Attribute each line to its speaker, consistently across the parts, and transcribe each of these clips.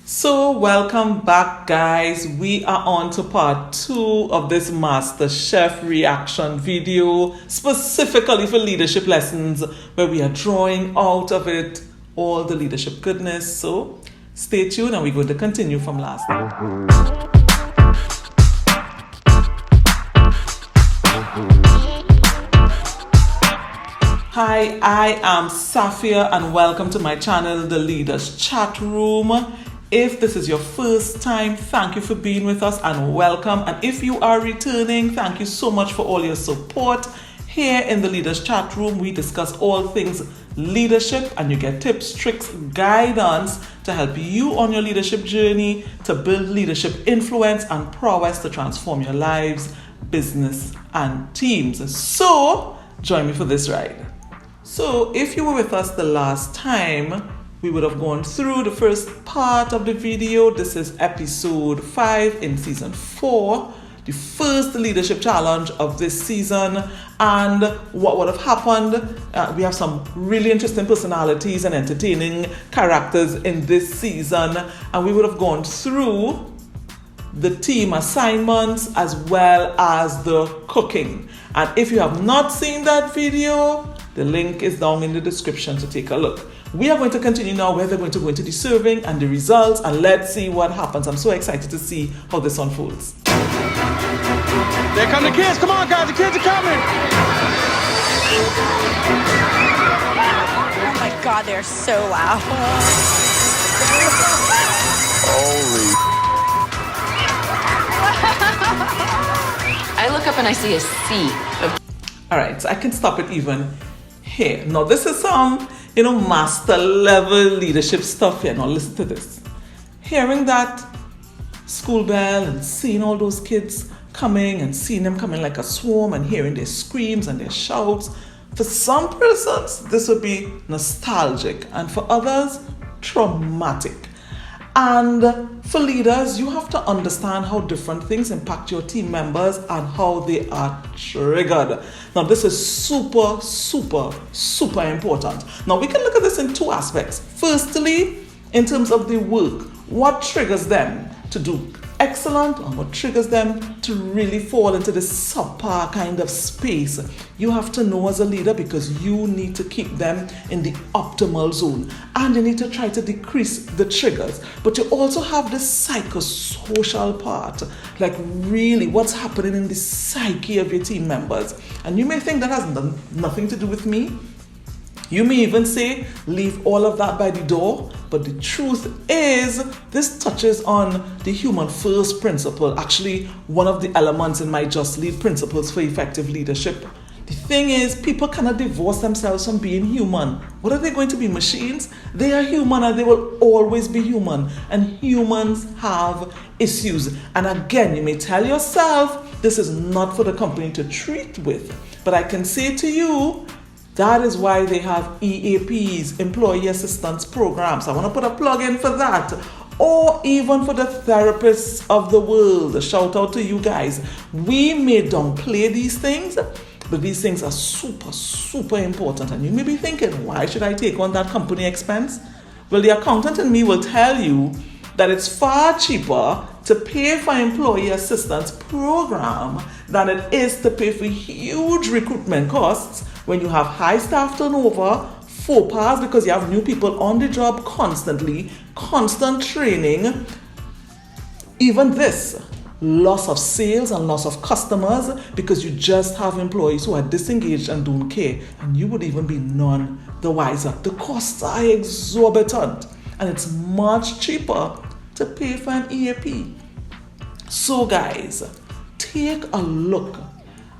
Speaker 1: So welcome back, guys. We are on to part 2 of this MasterChef reaction video, specifically for leadership lessons, where we are drawing out of it all the leadership goodness. So stay tuned and we're going to continue from last time. Hi, I am Safia and welcome to my channel, the Leaders Chatroom. If this is your first time, thank you for being with us and welcome. And if you are returning, thank you so much for all your support. Here in the Leaders Chatroom, we discuss all things leadership and you get tips, tricks, guidance to help you on your leadership journey to build leadership influence and prowess to transform your lives, business, and teams. So join me for this ride. So if you were with us the last time, we would have gone through the first part of the video. This is episode 5 in season 4, the first leadership challenge of this season. And what would have happened, we have some really interesting personalities and entertaining characters in this season. And we would have gone through the team assignments as well as the cooking. And if you have not seen that video, the link is down in the description to take a look. We are going to continue now where they're going to go into the serving and the results, and let's see what happens. I'm so excited to see how this unfolds.
Speaker 2: There come the kids. Come on, guys. The kids are coming.
Speaker 3: Oh my God, they're so loud.
Speaker 2: Holy.
Speaker 4: I look up and I see a sea.
Speaker 1: All right, so I can stop it even here. Now, this is some, master level leadership stuff here. Now, listen to this. Hearing that school bell and seeing all those kids coming and seeing them coming like a swarm and hearing their screams and their shouts. For some persons, this would be nostalgic, and for others, traumatic. And for leaders, you have to understand how different things impact your team members and how they are triggered. Now, this is super, super, super important. Now, we can look at this in 2 aspects. Firstly, in terms of the work, what triggers them to do excellent and what triggers them to really fall into this subpar kind of space. You have to know as a leader, because you need to keep them in the optimal zone and you need to try to decrease the triggers. But you also have this psychosocial part, like really what's happening in the psyche of your team members. And you may think that has nothing to do with me. You may even say, leave all of that by the door. But the truth is, this touches on the human first principle, actually one of the elements in my Just Lead principles for effective leadership. The thing is, people cannot divorce themselves from being human. What are they going to be, machines? They are human and they will always be human. And humans have issues. And again, you may tell yourself, this is not for the company to treat with. But I can say to you, that is why they have EAPs, Employee Assistance Programs. I want to put a plug in for that. Or even for the therapists of the world. Shout out to you guys. We may downplay these things, but these things are super, super important. And you may be thinking, why should I take on that company expense? Well, the accountant in me will tell you that it's far cheaper to pay for employee assistance program than it is to pay for huge recruitment costs when you have high staff turnover, faux pas because you have new people on the job constantly, constant training, even this, loss of sales and loss of customers because you just have employees who are disengaged and don't care, and you would even be none the wiser. The costs are exorbitant and it's much cheaper to pay for an EAP. So guys, take a look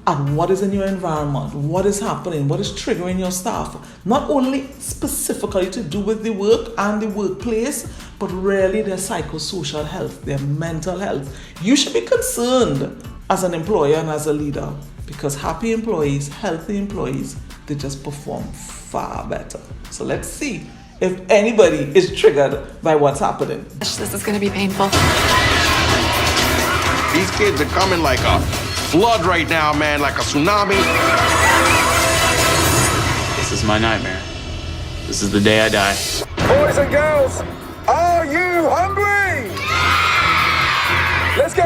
Speaker 1: at what is in your environment, what is happening, what is triggering your staff. Not only specifically to do with the work and the workplace, but really their psychosocial health, their mental health. You should be concerned as an employer and as a leader, because happy employees, healthy employees, they just perform far better. So let's see if anybody is triggered by what's happening.
Speaker 4: This is going to be painful.
Speaker 2: These kids are coming like a flood right now, man, like a tsunami.
Speaker 5: This is my nightmare. This is the day I die.
Speaker 2: Boys and girls, are you hungry?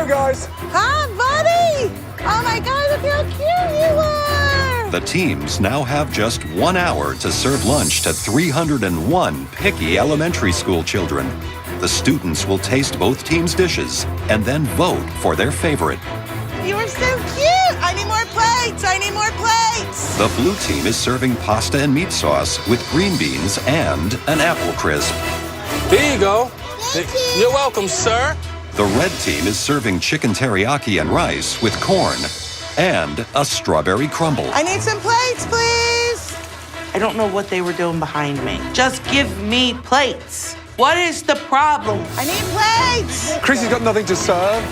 Speaker 5: guys.
Speaker 3: Hi, buddy! Oh my God, look how cute you are!
Speaker 6: The teams now have just 1 hour to serve lunch to 301 picky elementary school children. The students will taste both teams' dishes and then vote for their favorite.
Speaker 3: You are so cute! I need more plates! I need more plates!
Speaker 6: The blue team is serving pasta and meat sauce with green beans and an apple crisp.
Speaker 5: Here you go.
Speaker 3: Thank you.
Speaker 5: You're welcome, sir.
Speaker 6: The red team is serving chicken teriyaki and rice with corn and a strawberry crumble.
Speaker 3: I need some plates, please!
Speaker 7: I don't know what they were doing behind me. Just give me plates. What is the problem?
Speaker 3: I need plates!
Speaker 5: Chrissy's got nothing to serve.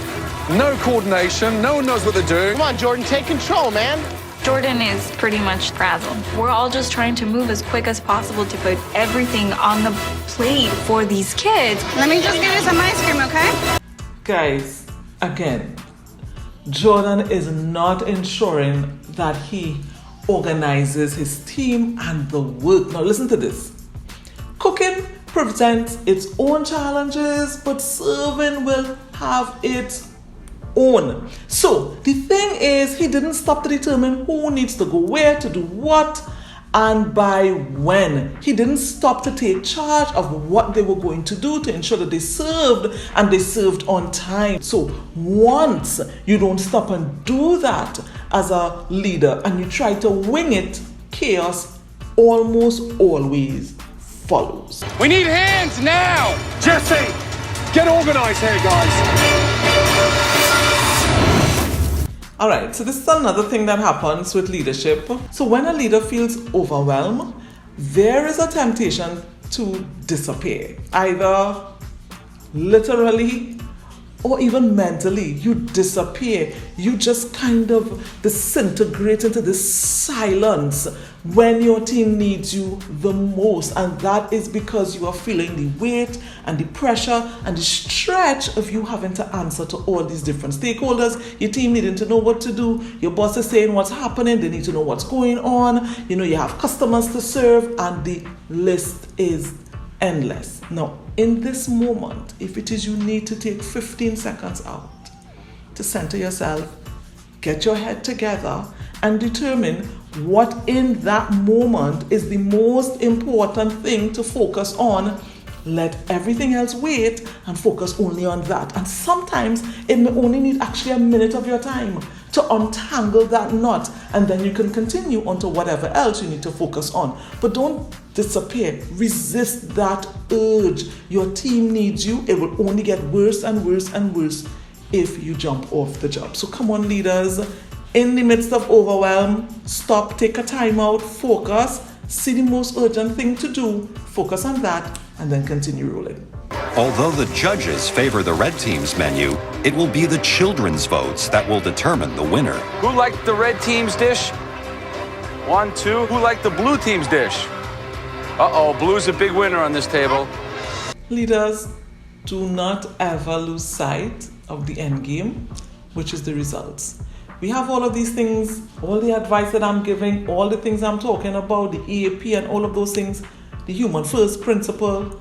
Speaker 5: No coordination. No one knows what they're doing.
Speaker 2: Come on, Jordan, take control, man.
Speaker 4: Jordan is pretty much frazzled. We're all just trying to move as quick as possible to put everything on the plate for these kids.
Speaker 3: Let me just give you some ice cream, okay?
Speaker 1: Guys, again, Jordan is not ensuring that he organizes his team and the work. Now listen to this. Cooking presents its own challenges, but serving will have its own. So the thing is, he didn't stop to determine who needs to go where to do what and by when. He didn't stop to take charge of what they were going to do to ensure that they served and they served on time. So once you don't stop and do that as a leader and you try to wing it, chaos almost always follows.
Speaker 5: We need hands now. Jesse, get organized here, guys.
Speaker 1: All right, so this is another thing that happens with leadership. So when a leader feels overwhelmed, there is a temptation to disappear, either literally or even mentally. You disappear. You just kind of disintegrate into this silence when your team needs you the most. And that is because you are feeling the weight and the pressure and the stretch of you having to answer to all these different stakeholders. Your team needing to know what to do. Your boss is saying what's happening. They need to know what's going on. You know, you have customers to serve, and the list is endless. Now, in this moment, if it is you need to take 15 seconds out to center yourself, get your head together, and determine what in that moment is the most important thing to focus on, let everything else wait and focus only on that. And sometimes it may only need actually a minute of your time to untangle that knot, and then you can continue on to whatever else you need to focus on. But don't disappear. Resist that urge. Your team needs you. It will only get worse and worse and worse if you jump off the job. So come on, leaders. In the midst of overwhelm, stop, take a time out, focus, see the most urgent thing to do, focus on that, and then continue rolling.
Speaker 6: Although the judges favor the red team's menu, it will be the children's votes that will determine the winner.
Speaker 5: Who liked the red team's dish? 1, 2. Who liked the blue team's dish? Uh-oh, blue's a big winner on this table.
Speaker 1: Leaders, do not ever lose sight of the end game, which is the results. We have all of these things, all the advice that I'm giving, all the things I'm talking about, the EAP and all of those things, the human first principle,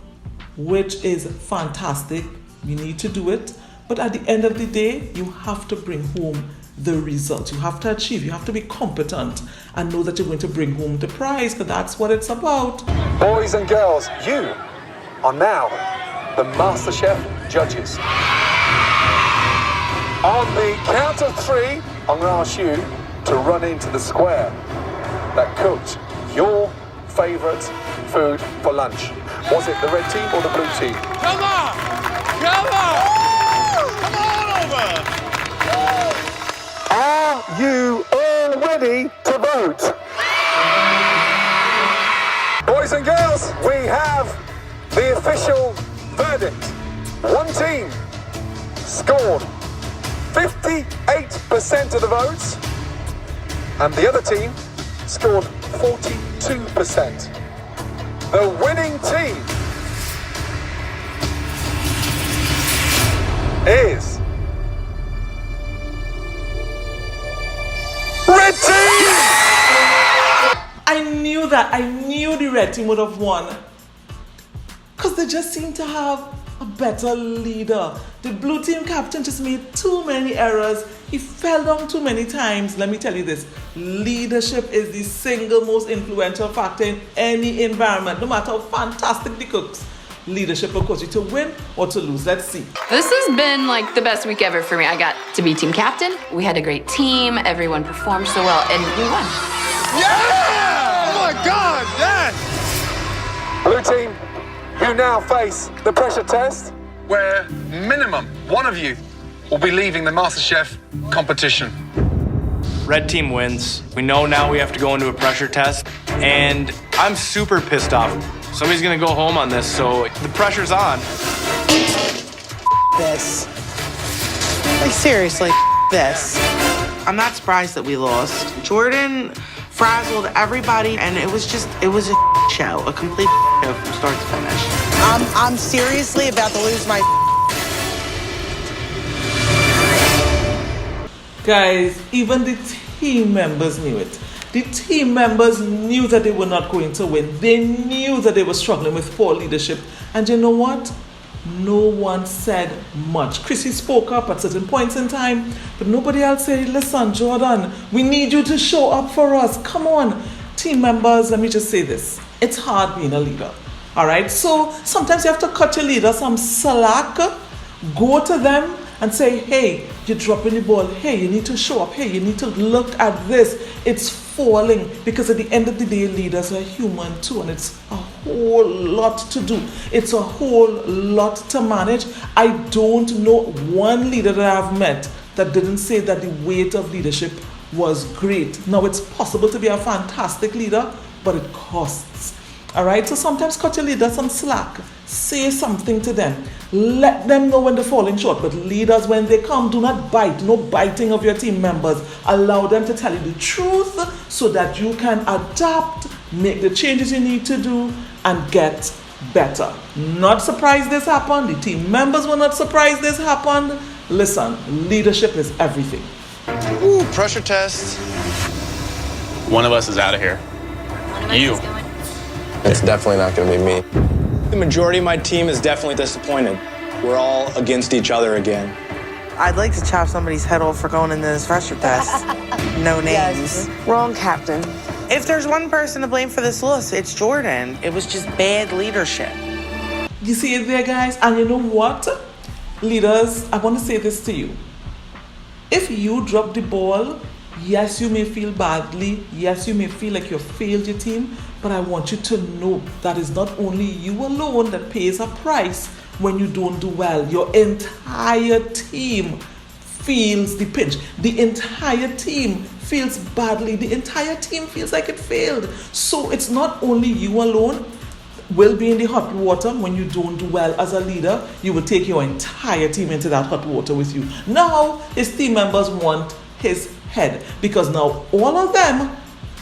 Speaker 1: which is fantastic. You need to do it. But at the end of the day, you have to bring home the result. You have to achieve. You have to be competent and know that you're going to bring home the prize, because that's what it's about.
Speaker 5: Boys and girls, you are now the MasterChef judges. On the count of 3, I'm going to ask you to run into the square that cooked your favourite food for lunch. Was it the red team or the blue team?
Speaker 2: Come on! Come on! Come on over!
Speaker 5: Are you all ready to vote? Boys and girls, we have the official verdict. One team scored 58% of the votes, and the other team scored 42%. The winning team is Red Team!
Speaker 1: I knew that. I knew the red team would have won, because they just seem to have a better leader. The blue team captain just made too many errors. He fell down too many times. Let me tell you this, leadership is the single most influential factor in any environment, no matter how fantastic the cooks. Leadership will cause you to win or to lose. Let's see.
Speaker 8: This has been like the best week ever for me. I got to be team captain. We had a great team. Everyone performed so well, and we won.
Speaker 2: Yeah! Oh my God, yes!
Speaker 5: Blue team, you now face the pressure test, where minimum one of you will be leaving the MasterChef competition.
Speaker 9: Red team wins. We know now we have to go into a pressure test, and I'm super pissed off. Somebody's gonna go home on this, so the pressure's on.
Speaker 7: This. Like, seriously, this. I'm not surprised that we lost. Jordan frazzled everybody, and it was a show, a complete show from start to finish.
Speaker 3: I'm seriously about to lose my.
Speaker 1: Guys, even the team members knew it. The team members knew that they were not going to win. They knew that they were struggling with poor leadership. And you know what? No one said much. Chrissy spoke up at certain points in time, but nobody else said, listen, Jordan, we need you to show up for us. Come on. Team members, let me just say this. It's hard being a leader. All right? So sometimes you have to cut your leader some slack. Go to them and say, hey, you're dropping the ball. Hey, you need to show up. Hey, you need to look at this. It's falling. Because at the end of the day, leaders are human too, and it's a whole lot to do. It's a whole lot to manage. I don't know one leader that I've met that didn't say that the weight of leadership was great. Now, it's possible to be a fantastic leader, but it costs. All right, so sometimes cut your leaders some slack. Say something to them. Let them know when they're falling short. But leaders, when they come, do not bite. No biting of your team members. Allow them to tell you the truth so that you can adapt, make the changes you need to do, and get better. Not surprised this happened. The team members were not surprised this happened. Listen, leadership is everything.
Speaker 9: Ooh, pressure test.
Speaker 2: One of us is out of here. You.
Speaker 10: It's definitely not going to be me.
Speaker 9: The majority of my team is definitely disappointed. We're all against each other again.
Speaker 7: I'd like to chop somebody's head off for going into this pressure test. No names.
Speaker 3: Wrong captain.
Speaker 7: If there's one person to blame for this loss, it's Jordan. It was just bad leadership.
Speaker 1: You see it there, guys? And you know what? Leaders, I want to say this to you. If you drop the ball, yes, you may feel badly. Yes, you may feel like you failed your team. But I want you to know that it's not only you alone that pays a price when you don't do well. Your entire team feels the pinch. The entire team feels badly. The entire team feels like it failed. So it's not only you alone will be in the hot water when you don't do well as a leader. You will take your entire team into that hot water with you. Now, his team members want his head because now all of them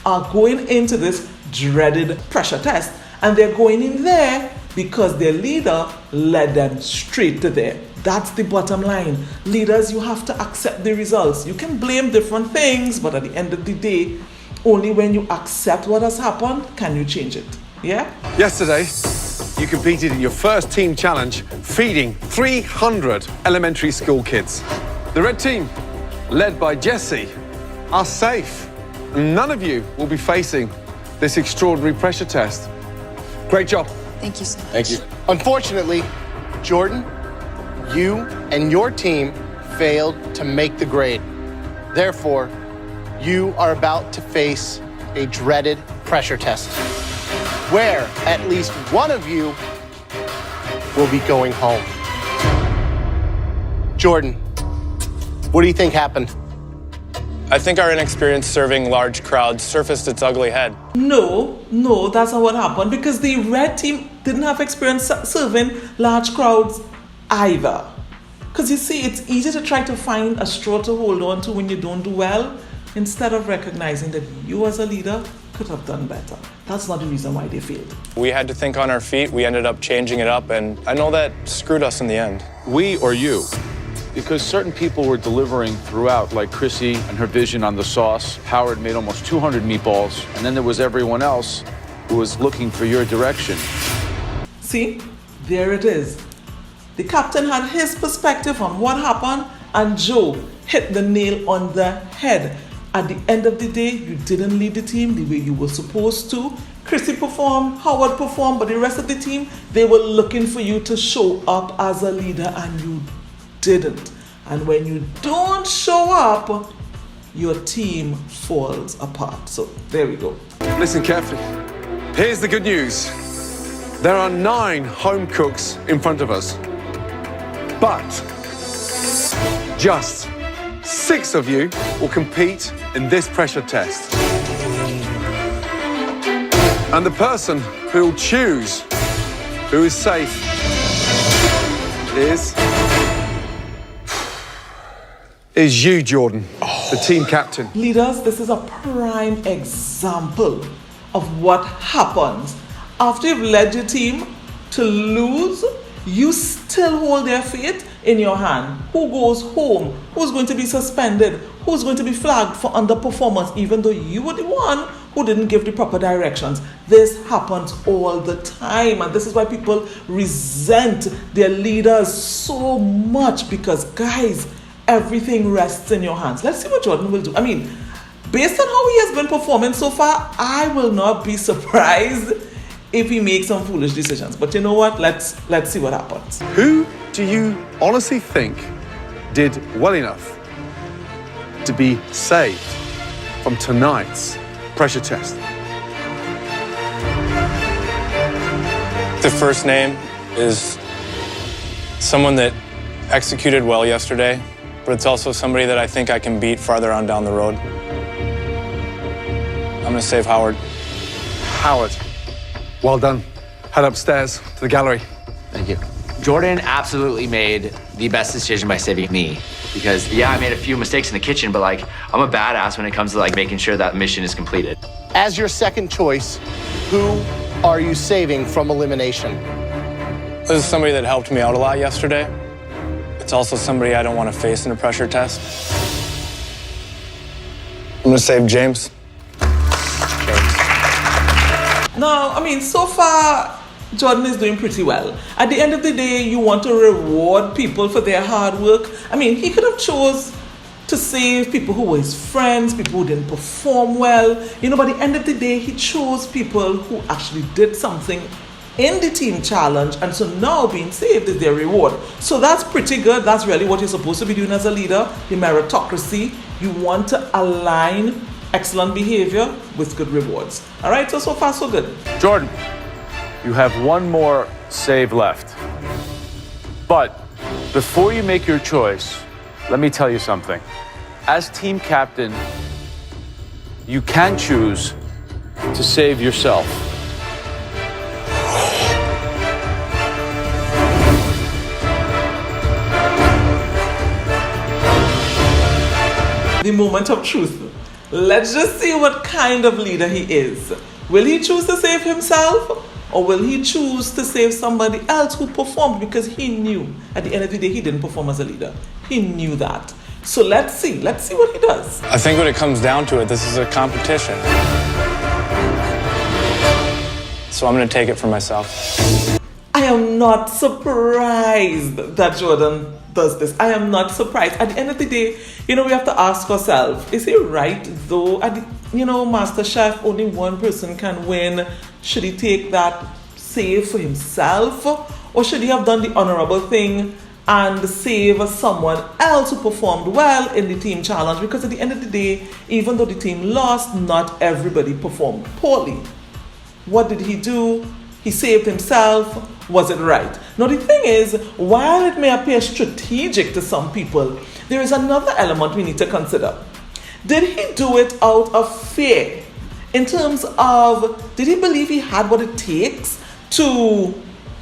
Speaker 1: are going into this dreaded pressure test, and they're going in there because their leader led them straight to there. That's the bottom line. Leaders, you have to accept the results. You can blame different things, but at the end of the day, only when you accept what has happened can you change it. Yeah?
Speaker 5: Yesterday, you competed in your first team challenge, feeding 300 elementary school kids. The red team, led by Jesse, are safe. None of you will be facing this extraordinary pressure test. Great job.
Speaker 4: Thank you so much.
Speaker 10: Thank you.
Speaker 11: Unfortunately, Jordan, you and your team failed to make the grade. Therefore, you are about to face a dreaded pressure test, where at least one of you will be going home. Jordan, what do you think happened?
Speaker 9: I think our inexperience serving large crowds surfaced its ugly head.
Speaker 1: No, that's not what happened because the red team didn't have experience serving large crowds either. Because you see, it's easy to try to find a straw to hold on to when you don't do well instead of recognizing that you as a leader could have done better. That's not the reason why they failed.
Speaker 9: We had to think on our feet. We ended up changing it up, and I know that screwed us in the end.
Speaker 2: We or you? Because certain people were delivering throughout, like Chrissy and her vision on the sauce. Howard made almost 200 meatballs, and then there was everyone else who was looking for your direction.
Speaker 1: See, there it is. The captain had his perspective on what happened, and Joe hit the nail on the head. At the end of the day, you didn't lead the team the way you were supposed to. Chrissy performed, Howard performed, but the rest of the team, they were looking for you to show up as a leader, and you didn't. And when you don't show up, your team falls apart. So there we go.
Speaker 5: Listen carefully. Here's the good news. There are 9 home cooks in front of us. But just 6 of you will compete in this pressure test. And the person who will choose who is safe is you, Jordan, the team captain.
Speaker 1: Leaders, this is a prime example of what happens after you've led your team to lose. You still hold their fate in your hand. Who goes home? Who's going to be suspended? Who's going to be flagged for underperformance, even though you were the one who didn't give the proper directions? This happens all the time, and this is why people resent their leaders so much, because, guys, everything rests in your hands. Let's see what Jordan will do. I mean, based on how he has been performing so far, I will not be surprised if he makes some foolish decisions. But you know what? Let's see what happens.
Speaker 5: Who do you honestly think did well enough to be saved from tonight's pressure test?
Speaker 9: The first name is someone that executed well yesterday, but it's also somebody that I think I can beat farther on down the road. I'm gonna save Howard.
Speaker 5: Howard, well done. Head upstairs to the gallery.
Speaker 12: Thank you. Jordan absolutely made the best decision by saving me, because yeah, I made a few mistakes in the kitchen, but like, I'm a badass when it comes to like making sure that mission is completed.
Speaker 11: As your second choice, who are you saving from elimination?
Speaker 9: This is somebody that helped me out a lot yesterday. It's also somebody I don't want to face in a pressure test. I'm gonna save James.
Speaker 1: Now, I mean, so far, Jordan is doing pretty well. At the end of the day, you want to reward people for their hard work. I mean, he could have chose to save people who were his friends, people who didn't perform well. You know, by the end of the day, he chose people who actually did something in the team challenge, and so now being saved is their reward. So that's pretty good. That's really what you're supposed to be doing as a leader, the meritocracy. You want to align excellent behavior with good rewards. All right, so far so good.
Speaker 2: Jordan, you have one more save left. But before you make your choice, let me tell you something. As team captain, you can choose to save yourself.
Speaker 1: The moment of truth. Let's just see what kind of leader he is. Will he choose to save himself, or will he choose to save somebody else who performed? Because he knew at the end of the day he didn't perform as a leader. He knew that. So let's see what he does.
Speaker 9: I think when it comes down to it, this is a competition. So I'm gonna take it for myself.
Speaker 1: I am not surprised that Jordan does this. I am not surprised. At the end of the day, you know, we have to ask ourselves, is it right though? MasterChef, only one person can win. Should he take that save for himself? Or should he have done the honorable thing and save someone else who performed well in the team challenge? Because at the end of the day, even though the team lost, not everybody performed poorly. What did he do? He saved himself. Was it right? Now the thing is, while it may appear strategic to some people, there is another element we need to consider. Did he do it out of fear? In terms of, did he believe he had what it takes to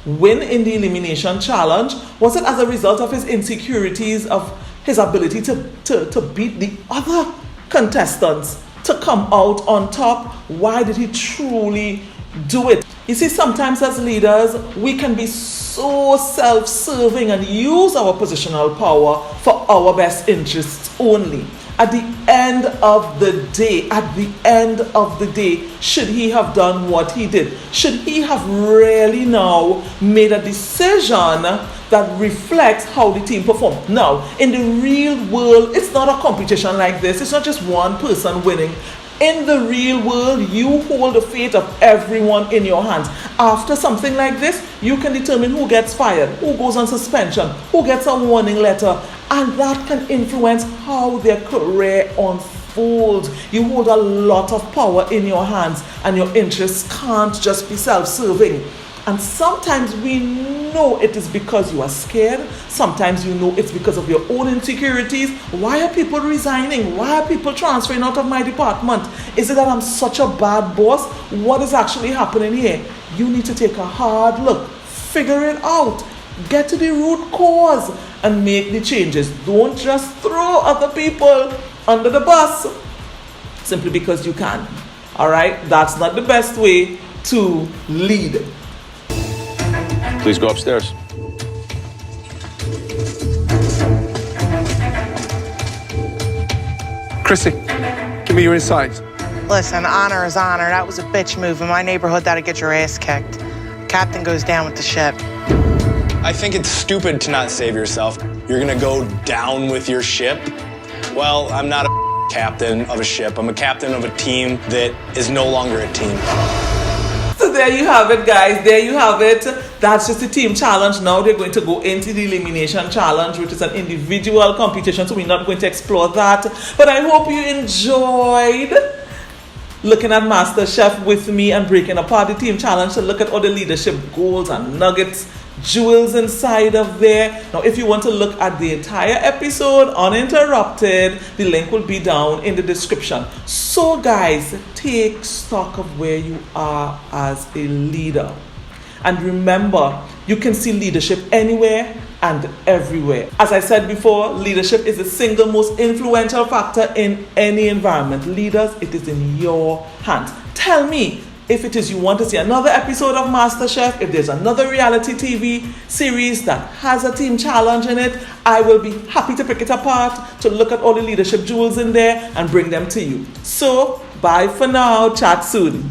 Speaker 1: win in the elimination challenge? Was it as a result of his insecurities, of his ability to beat the other contestants, to come out on top? Why did he truly do it? You see, sometimes as leaders, we can be so self-serving and use our positional power for our best interests only. At the end of the day, should he have done what he did? Should he have really now made a decision that reflects how the team performed? Now, in the real world, it's not a competition like this. It's not just one person winning. In the real world, you hold the fate of everyone in your hands. After something like this, you can determine who gets fired, who goes on suspension, who gets a warning letter, and that can influence how their career unfolds. You hold a lot of power in your hands, and your interests can't just be self-serving. And sometimes we know it is because you are scared. Sometimes you know it's because of your own insecurities. Why are people resigning? Why are people transferring out of my department? Is it that I'm such a bad boss? What is actually happening here? You need to take a hard look. Figure it out. Get to the root cause and make the changes. Don't just throw other people under the bus simply because you can. All right? That's not the best way to lead.
Speaker 2: Please go upstairs.
Speaker 5: Chrissy, give me your insight.
Speaker 7: Listen, honor is honor. That was a bitch move. In my neighborhood, that'd get your ass kicked. Captain goes down with the ship.
Speaker 9: I think it's stupid to not save yourself. You're gonna go down with your ship? Well, I'm not a captain of a ship. I'm a captain of a team that is no longer a team.
Speaker 1: So there you have it, guys. There you have it. That's just the team challenge. Now they're going to go into the elimination challenge, which is an individual competition, so we're not going to explore that. But I hope you enjoyed looking at MasterChef with me and breaking apart the team challenge to look at all the leadership goals and nuggets, jewels inside of there. Now, if you want to look at the entire episode uninterrupted, the link will be down in the description. So guys, take stock of where you are as a leader. And remember, you can see leadership anywhere and everywhere. As I said before, leadership is the single most influential factor in any environment. Leaders, it is in your hands. Tell me if it is you want to see another episode of MasterChef, if there's another reality TV series that has a team challenge in it, I will be happy to pick it apart, to look at all the leadership jewels in there and bring them to you. So, bye for now. Chat soon.